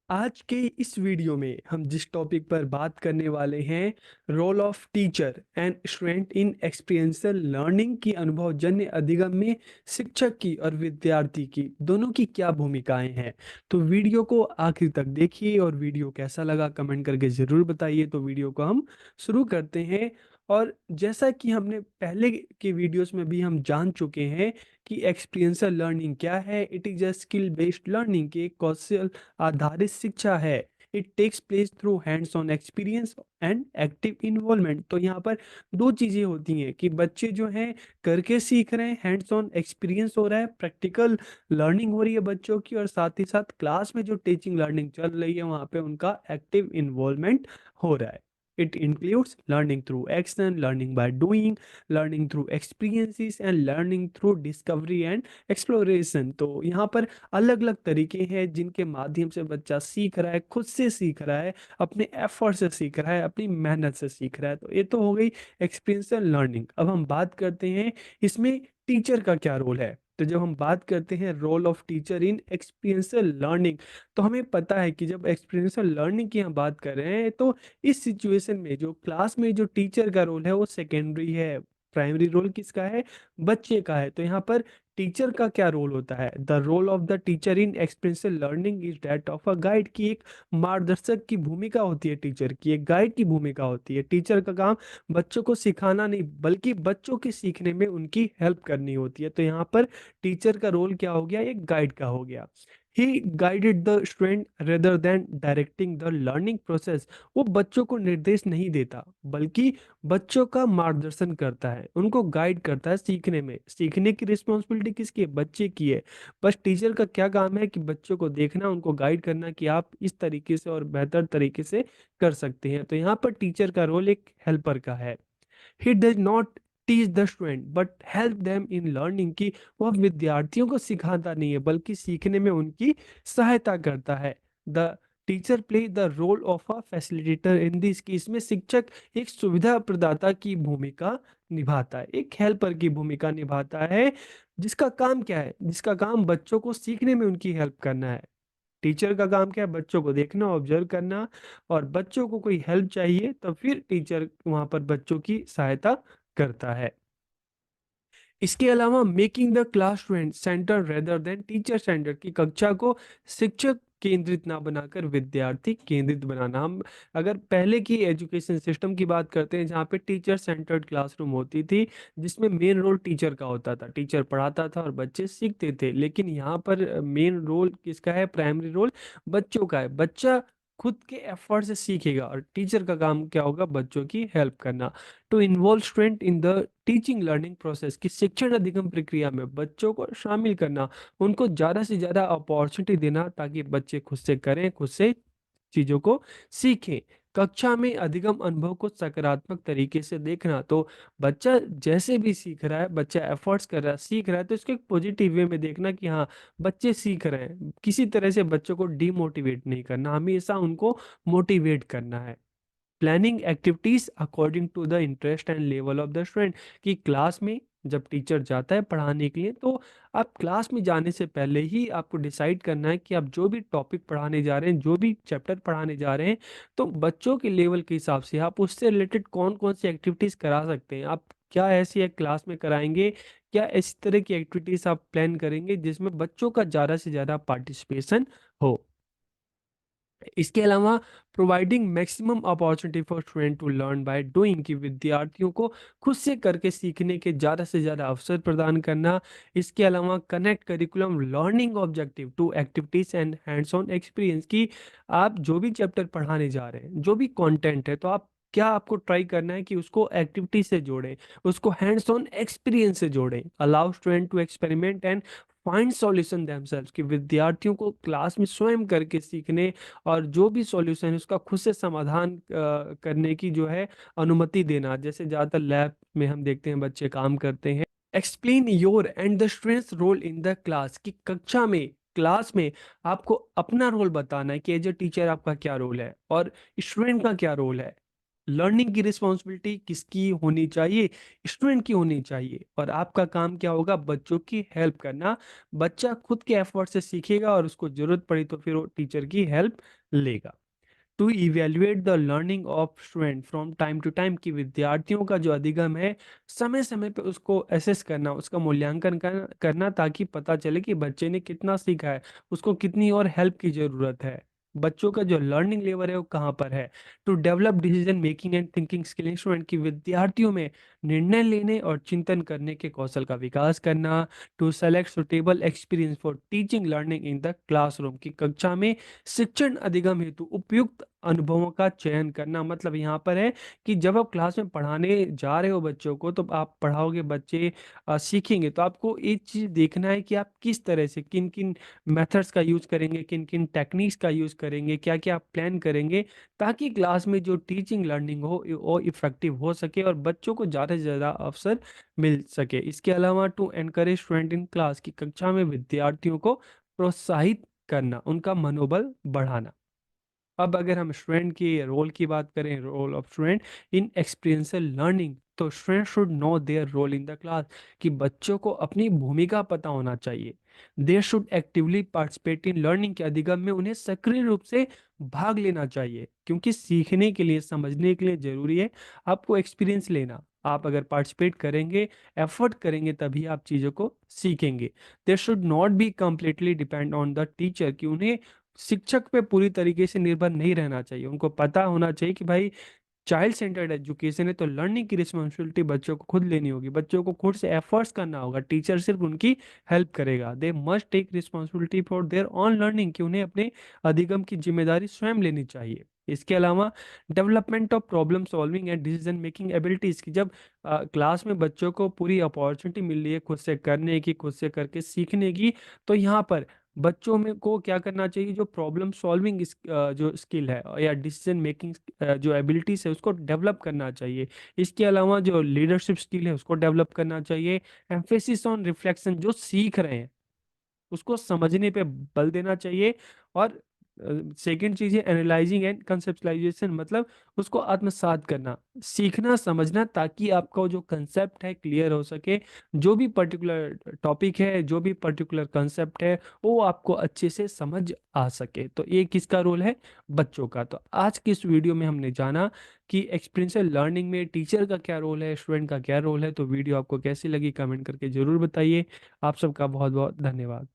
आज के इस वीडियो में हम जिस टॉपिक पर बात करने वाले हैं, role of teacher and student in experiential learning की अनुभवजन्य अधिगम में शिक्षक की और विद्यार्थी की दोनों की क्या भूमिकाएं हैं। तो वीडियो को आखिर तक देखिए और वीडियो कैसा लगा कमेंट करके ज़रूर बताइए। तो वीडियो को हम शुरू करते हैं। और जैसा कि हमने पहले के वीडियोस में भी हम जान चुके हैं कि एक्सपीरियंशियल लर्निंग क्या है। It is a skill based learning की एक कौशल आधारित शिक्षा है। It takes place through hands on experience and active involvement. तो यहाँ पर दो चीज़ें होती हैं कि बच्चे जो हैं करके सीख रहे हैं, हैंड्स ऑन एक्सपीरियंस हो रहा है, प्रैक्टिकल लर्निंग हो रही है बच्चों की, और साथ ही साथ क्लास में जो टीचिंग लर्निंग चल रही है वहाँ पे उनका एक्टिव इन्वॉल्वमेंट हो रहा है। It includes learning through action, learning by doing, learning through experiences and learning through discovery and exploration. तो यहाँ पर अलग अलग तरीके हैं जिनके माध्यम से बच्चा सीख रहा है, खुद से सीख रहा है, अपने एफर्ट से सीख रहा है, अपनी मेहनत से सीख रहा है। तो ये तो हो गई एक्सपीरियंशियल लर्निंग। अब हम बात करते हैं इसमें टीचर का क्या रोल है। तो जब हम बात करते हैं role of teacher in experiential learning, तो हमें पता है कि जब एक्सपीरियंशियल लर्निंग की हम बात कर रहे हैं तो इस सिचुएशन में जो क्लास में जो टीचर का रोल है वो सेकेंडरी है। प्राइमरी रोल किसका है? बच्चे का है। तो यहाँ पर टीचर का क्या रोल होता है? The role of the teacher in experiential learning is that of a guide. की एक मार्गदर्शक की भूमिका होती है टीचर की, एक गाइड की भूमिका होती है। टीचर का काम बच्चों को सिखाना नहीं बल्कि बच्चों के सीखने में उनकी हेल्प करनी होती है। तो यहाँ पर टीचर का रोल क्या हो गया? एक गाइड का हो गया। He guided the student rather than directing the learning process. वो बच्चों को निर्देश नहीं देता बल्कि बच्चों का मार्गदर्शन करता है, उनको गाइड करता है सीखने में। सीखने की रिस्पॉन्सिबिलिटी किसकी है? बच्चे की है। बस टीचर का क्या काम है कि बच्चों को देखना, उनको गाइड करना कि आप इस तरीके से और बेहतर तरीके से कर सकते हैं। तो यहाँ पर टीचर का रोल एक हेल्पर का है। He does not teach the student but help them in learning. की वह विद्यार्थियों को सिखाता नहीं है बल्कि सीखने में उनकी सहायता करता है। The teacher play the role of a facilitator in this. की इसमें शिक्षक एक सुविधा प्रदाता की भूमिका निभाता है, एक हेल्पर की भूमिका निभाता है। जिसका काम क्या है? जिसका काम बच्चों को सीखने में उनकी हेल्प करना है। टीचर का काम क्या है? बच्चों को देखना, ऑब्जर्व करना, और बच्चों को कोई हेल्प चाहिए तो फिर टीचर वहां पर बच्चों की सहायता करता है। इसके अलावा making the class student centre rather than teacher centre. की कक्षा को शिक्षक केंद्रित ना बनाकर विद्यार्थी केंद्रित बनाना। हम अगर पहले की एजुकेशन सिस्टम की बात करते हैं जहाँ पे टीचर सेंटर्ड क्लासरूम होती थी, जिसमें मेन रोल टीचर का होता था, टीचर पढ़ाता था और बच्चे सीखते थे। लेकिन यहाँ पर मेन रोल किसका है? प्राइमरी रोल बच्चों का है। बच्चा खुद के एफर्ट से सीखेगा और टीचर का काम क्या होगा? बच्चों की हेल्प करना। To involve student in the teaching learning process. की शिक्षण अधिगम प्रक्रिया में बच्चों को शामिल करना, उनको ज़्यादा से ज़्यादा अपॉर्चुनिटी देना ताकि बच्चे खुद से करें, खुद से चीज़ों को सीखें। कक्षा में अधिगम अनुभव को सकारात्मक तरीके से देखना। तो बच्चा जैसे भी सीख रहा है, बच्चा एफर्ट्स कर रहा है, सीख रहा है, तो इसको एक पॉजिटिव वे में देखना कि हाँ बच्चे सीख रहे हैं। किसी तरह से बच्चों को डिमोटिवेट नहीं करना, हमेशा उनको मोटिवेट करना है। Planning activities according to the interest and level of the student. कि क्लास में जब टीचर जाता है पढ़ाने के लिए तो आप क्लास में जाने से पहले ही आपको डिसाइड करना है कि आप जो भी टॉपिक पढ़ाने जा रहे हैं, जो भी चैप्टर पढ़ाने जा रहे हैं, तो बच्चों के लेवल के हिसाब से आप उससे रिलेटेड कौन कौन सी एक्टिविटीज करा सकते हैं। आप क्या ऐसी एक क्लास में कराएंगे, क्या इस तरह की एक्टिविटीज आप प्लान करेंगे जिसमें बच्चों का ज़्यादा से ज़्यादा पार्टिसिपेशन हो। इसके अलावा providing maximum opportunity for student to learn by doing. की विद्यार्थियों को खुद से करके सीखने के ज़्यादा से ज़्यादा अवसर प्रदान करना। इसके अलावा connect curriculum learning objective to activities and hands on experience. की आप जो भी चैप्टर पढ़ाने जा रहे हैं, जो भी कंटेंट है, तो आप क्या आपको ट्राई करना है कि उसको एक्टिविटी से जोड़ें, उसको हैंड्स ऑन एक्सपीरियंस से जोड़ें। Allow student to experiment and find solution themselves. कि विद्यार्थियों को क्लास में स्वयं करके सीखने और जो भी सॉल्यूशन है उसका खुद से समाधान करने की जो है अनुमति देना। जैसे ज़्यादातर लैब में हम देखते हैं बच्चे काम करते हैं। Explain your and the students role in the class. की कक्षा में, क्लास में आपको अपना रोल बताना है कि एज ए टीचर आपका क्या रोल है और स्टूडेंट का क्या रोल है। लर्निंग की रिस्पॉन्सिबिलिटी किसकी होनी चाहिए? स्टूडेंट की होनी चाहिए। और आपका काम क्या होगा? बच्चों की हेल्प करना। बच्चा खुद के एफर्ट से सीखेगा और उसको जरूरत पड़ी तो फिर वो टीचर की हेल्प लेगा। To evaluate the learning of student from time to time, कि विद्यार्थियों का जो अधिगम है समय समय पे उसको असेस करना, उसका मूल्यांकन करना, ताकि पता चले कि बच्चे ने कितना सीखा है, उसको कितनी और हेल्प की जरूरत है, बच्चों का जो लर्निंग लेवल है वो कहाँ पर है। To develop decision making and thinking skill student, की विद्यार्थियों में निर्णय लेने और चिंतन करने के कौशल का विकास करना। To select suitable experience for teaching learning in the classroom, की कक्षा में शिक्षण अधिगम हेतु उपयुक्त अनुभवों का चयन करना। मतलब यहाँ पर है कि जब आप क्लास में पढ़ाने जा रहे हो बच्चों को, तो आप पढ़ाओगे, बच्चे सीखेंगे, तो आपको एक चीज देखना है कि आप किस तरह से, किन किन मेथड्स का यूज करेंगे, किन किन टेक्निक्स का यूज करेंगे, क्या क्या आप प्लान करेंगे, ताकि क्लास में जो टीचिंग लर्निंग हो वो इफेक्टिव हो सके और बच्चों को ज़्यादा से ज़्यादा अवसर मिल सके। इसके अलावा to encourage student in class, की कक्षा में विद्यार्थियों को प्रोत्साहित करना, उनका मनोबल बढ़ाना। अब अगर हम स्टूडेंट की रोल की बात करें, role of student in experiential learning, तो student should know their role in the class, कि बच्चों को अपनी भूमिका पता होना चाहिए। They should actively participate in learning, के अधिगम में उन्हें सक्रिय रूप से भाग लेना चाहिए, क्योंकि सीखने के लिए, समझने के लिए जरूरी है आपको एक्सपीरियंस लेना। आप अगर पार्टिसिपेट करेंगे, एफर्ट करेंगे, तभी आप चीज़ों को सीखेंगे। They should not be completely depend on the teacher, कि उन्हें शिक्षक पे पूरी तरीके से निर्भर नहीं रहना चाहिए। उनको पता होना चाहिए कि भाई चाइल्ड सेंटर्ड एजुकेशन है, तो लर्निंग की रिस्पॉन्सिबिलिटी बच्चों को खुद लेनी होगी, बच्चों को खुद से एफर्ट्स करना होगा, टीचर सिर्फ उनकी हेल्प करेगा। They must take responsibility for their own learning, कि उन्हें अपने अधिगम की जिम्मेदारी स्वयं लेनी चाहिए। इसके अलावा development of problem solving and decision making abilities, की जब क्लास में बच्चों को पूरी अपॉर्चुनिटी मिल रही है खुद से करने की, खुद से करके सीखने की, तो यहाँ पर बच्चों में को क्या करना चाहिए, जो प्रॉब्लम सॉल्विंग जो स्किल है या डिसीजन मेकिंग जो एबिलिटीज है उसको डेवलप करना चाहिए। इसके अलावा जो लीडरशिप स्किल है उसको डेवलप करना चाहिए। एम्फेसिस ऑन रिफ्लेक्शन, जो सीख रहे हैं उसको समझने पे बल देना चाहिए। और सेकंड चीज है एनालाइजिंग एंड कंसेप्चुलाइजेशन, मतलब उसको आत्मसात करना, सीखना, समझना, ताकि आपका वो जो कंसेप्ट है क्लियर हो सके। जो भी पर्टिकुलर टॉपिक है, जो भी पर्टिकुलर कंसेप्ट है, वो आपको अच्छे से समझ आ सके। तो ये किसका रोल है? बच्चों का। तो आज की इस वीडियो में हमने जाना कि एक्सपीरियंशियल लर्निंग में टीचर का क्या रोल है, स्टूडेंट का क्या रोल है। तो वीडियो आपको कैसी लगी कमेंट करके जरूर बताइए। आप सबका बहुत बहुत धन्यवाद।